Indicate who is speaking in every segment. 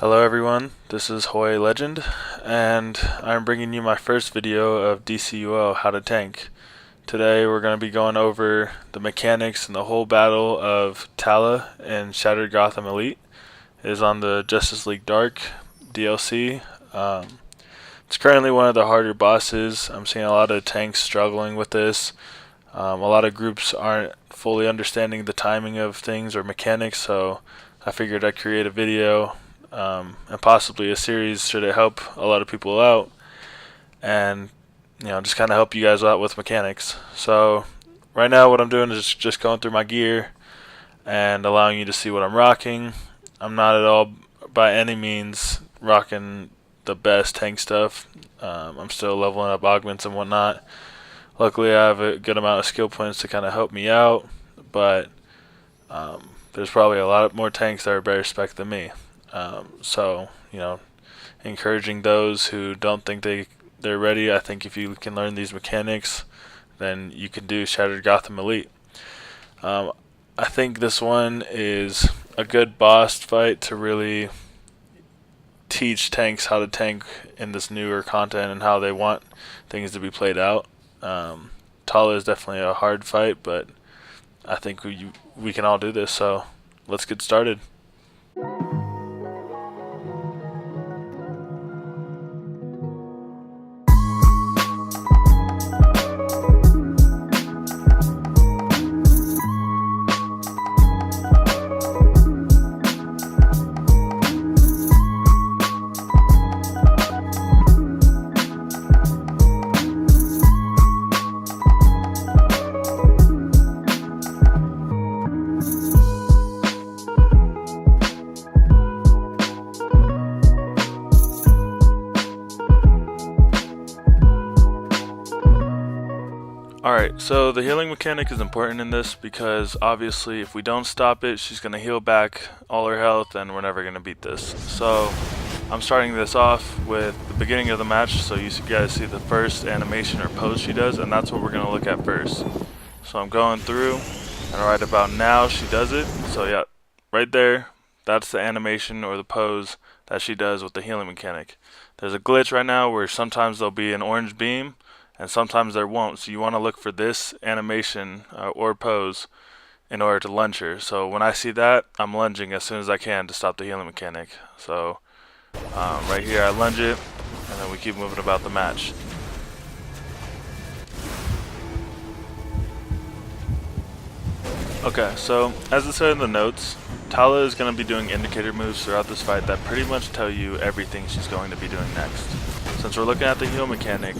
Speaker 1: Hello everyone, this is Hoy Legend, and I'm bringing you my first video of DCUO How To Tank. Today we're going to be going over the mechanics and the whole battle of Tala and Shattered Gotham Elite. It is on the Justice League Dark DLC. It's currently one of the harder bosses. I'm seeing a lot of tanks struggling with this. A lot of groups aren't fully understanding the timing of things or mechanics, so I figured I'd create a video and possibly a series should it help a lot of people out and just kind of help you guys out with mechanics. So right now what I'm doing is just going through my gear and allowing you to see what I'm rocking. I'm not at all by any means rocking the best tank stuff. I'm still leveling up augments and whatnot. Luckily I have a good amount of skill points to kind of help me out, but there's probably a lot more tanks that are better spec than me. So encouraging those who don't think they're ready. I think if you can learn these mechanics, then you can do Shattered Gotham Elite. I think this one is a good boss fight to really teach tanks how to tank in this newer content and how they want things to be played out. Tala is definitely a hard fight, but I think we can all do this, so let's get started. Alright, so the healing mechanic is important in this because obviously if we don't stop it, she's going to heal back all her health and we're never going to beat this. So I'm starting this off with the beginning of the match, so you guys see the first animation or pose she does, and that's what we're going to look at first. So I'm going through, and right about now she does it. So yeah, right there, that's the animation or the pose that she does with the healing mechanic. There's a glitch right now where sometimes there'll be an orange beam, and sometimes there won't, so you want to look for this animation or pose in order to lunge her. So when I see that, I'm lunging as soon as I can to stop the healing mechanic. So right here I lunge it, and then we keep moving about the match. Okay, so as it said in the notes, Tala is going to be doing indicator moves throughout this fight that pretty much tell you everything she's going to be doing next. Since we're looking at the heal mechanic,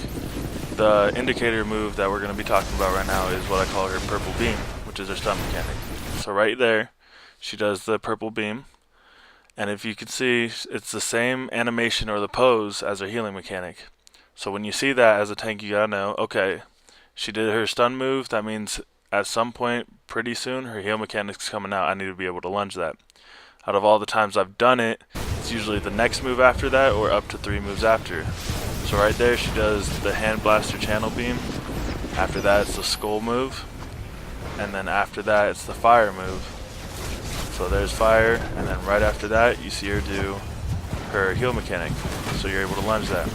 Speaker 1: the indicator move that we're going to be talking about right now is what I call her purple beam, which is her stun mechanic. So right there, she does the purple beam, and if you can see, it's the same animation or the pose as her healing mechanic. So when you see that as a tank, you gotta know, okay, she did her stun move, that means at some point pretty soon her heal mechanic's coming out. I need to be able to lunge that. Out of all the times I've done it, it's usually the next move after that or up to 3 moves after. So right there she does the hand blaster channel beam. After that it's the skull move, and then after that it's the fire move. So there's fire, and then right after that you see her do her heal mechanic, so you're able to lunge that.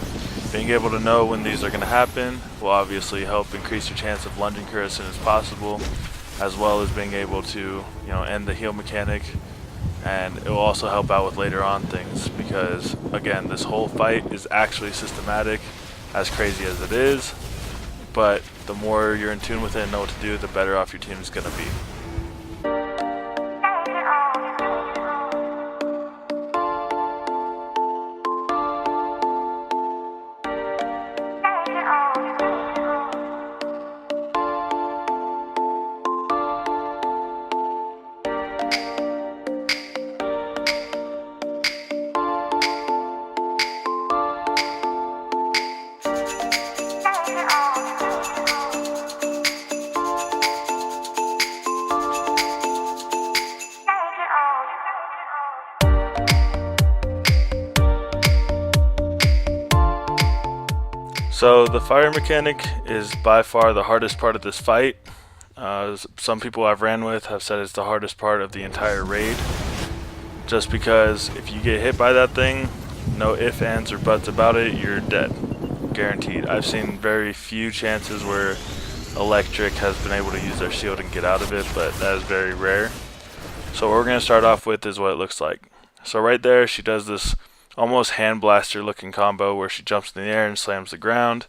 Speaker 1: Being able to know when these are going to happen will obviously help increase your chance of lunging her as soon as possible, as well as being able to end the heal mechanic. And it will also help out with later on things, because again, this whole fight is actually systematic, as crazy as it is, but the more you're in tune with it and know what to do, the better off your team is going to be. So the fire mechanic is by far the hardest part of this fight. Some people I've ran with have said it's the hardest part of the entire raid. just because if you get hit by that thing, no ifs, ands, or buts about it, you're dead. Guaranteed. I've seen very few chances where electric has been able to use their shield and get out of it, but that is very rare. So what we're going to start off with is what it looks like. So right there, she does this almost hand blaster looking combo where she jumps in the air and slams the ground.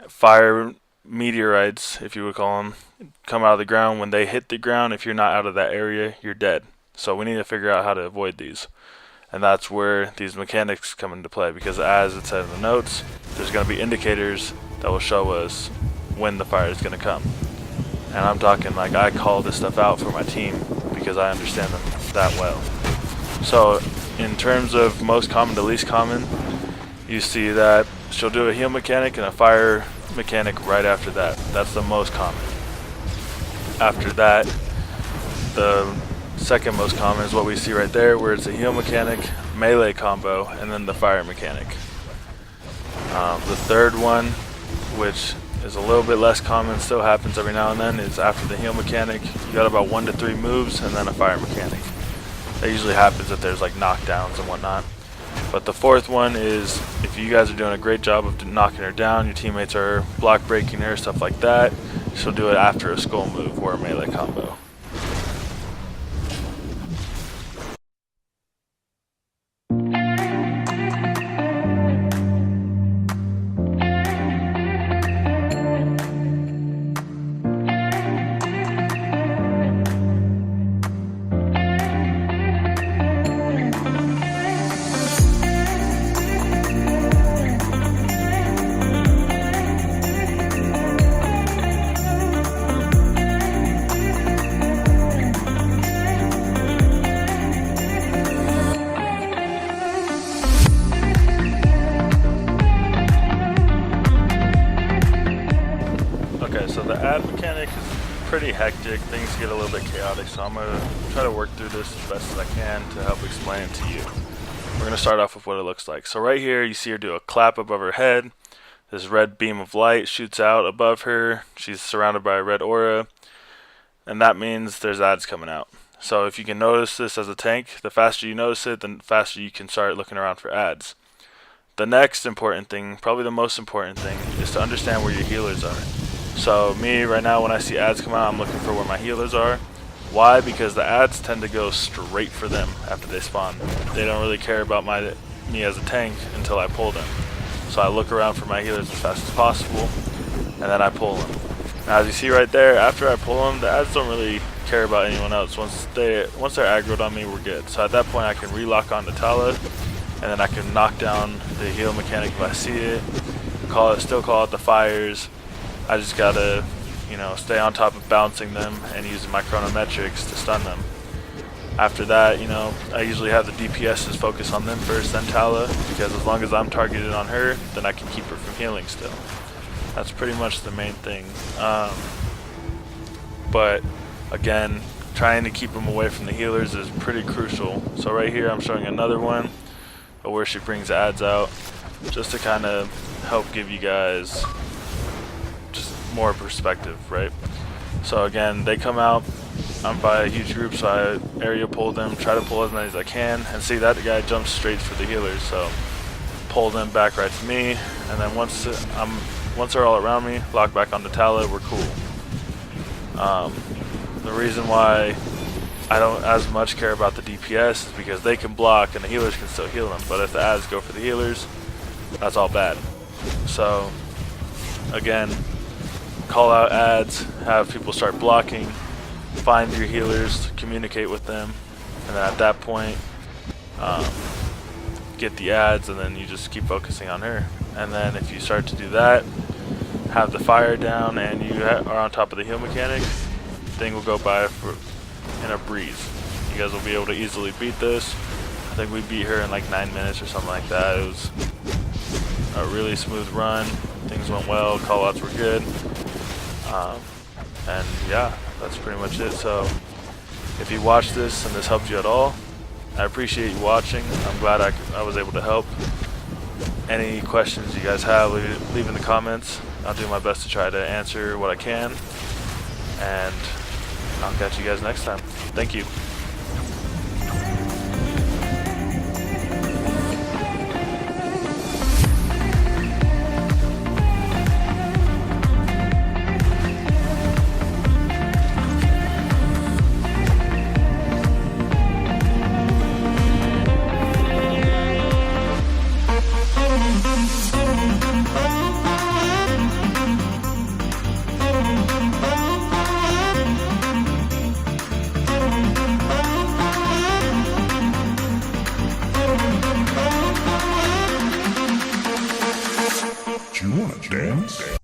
Speaker 1: Fire meteorites, if you would call them, come out of the ground. When they hit the ground, if you're not out of that area, you're dead. So we need to figure out how to avoid these. And that's where these mechanics come into play, because as it said in the notes, there's going to be indicators that will show us when the fire is going to come. And I'm talking like I call this stuff out for my team because I understand them that well. So in terms of most common to least common, you see that she'll do a heal mechanic and a fire mechanic right after that. That's the most common. After that, the second most common is what we see right there, where it's a heal mechanic, melee combo, and then the fire mechanic. The third one, which is a little bit less common, still happens every now and then, is after the heal mechanic. You got about 1 to 3 moves and then a fire mechanic. That usually happens if there's like knockdowns and whatnot. But the fourth one is if you guys are doing a great job of knocking her down, your teammates are block breaking her, stuff like that, she'll do it after a skull move or a melee combo. So the ad mechanic is pretty hectic, things get a little bit chaotic, so I'm going to try to work through this as best as I can to help explain it to you. We're going to start off with what it looks like. So right here you see her do a clap above her head, this red beam of light shoots out above her, she's surrounded by a red aura, and that means there's ads coming out. So if you can notice this as a tank, the faster you notice it, the faster you can start looking around for ads. The next important thing, probably the most important thing, is to understand where your healers are. So me right now, when I see ads come out, I'm looking for where my healers are. Why? Because the ads tend to go straight for them after they spawn. They don't really care about me as a tank until I pull them. So I look around for my healers as fast as possible, and then I pull them. Now as you see right there, after I pull them, the ads don't really care about anyone else. Once they're aggroed on me, we're good. So at that point I can relock onto Tala, and then I can knock down the heal mechanic if I see it, still call out the fires. I just gotta, stay on top of bouncing them and using my chronometrics to stun them. After that, I usually have the DPSs focus on them first, then Tala, because as long as I'm targeted on her, then I can keep her from healing still. That's pretty much the main thing. But again, trying to keep them away from the healers is pretty crucial. So right here I'm showing another one where she brings ads out, just to kind of help give you guys more perspective, right? So again, they come out, I'm by a huge group, so I area pull them, try to pull as many as I can, and see that the guy jumps straight for the healers, so pull them back right to me, and then once they're all around me, lock back onto Tala, we're cool. The reason why I don't as much care about the DPS is because they can block and the healers can still heal them, but if the ads go for the healers, that's all bad. So again, call out ads, have people start blocking, find your healers, communicate with them, and then at that point get the ads, and then you just keep focusing on her. And then if you start to do that, have the fire down, and you are on top of the heal mechanic, thing will go by in a breeze. You guys will be able to easily beat this. I think we beat her in like 9 minutes or something like that. It was a really smooth run, things went well, callouts were good. And yeah, that's pretty much it. So if you watched this and this helped you at all, I appreciate you watching. I'm glad I was able to help. Any questions you guys have, leave in the comments. I'll do my best to try to answer what I can, and I'll catch you guys next time. Thank you.
Speaker 2: Do you wanna dance?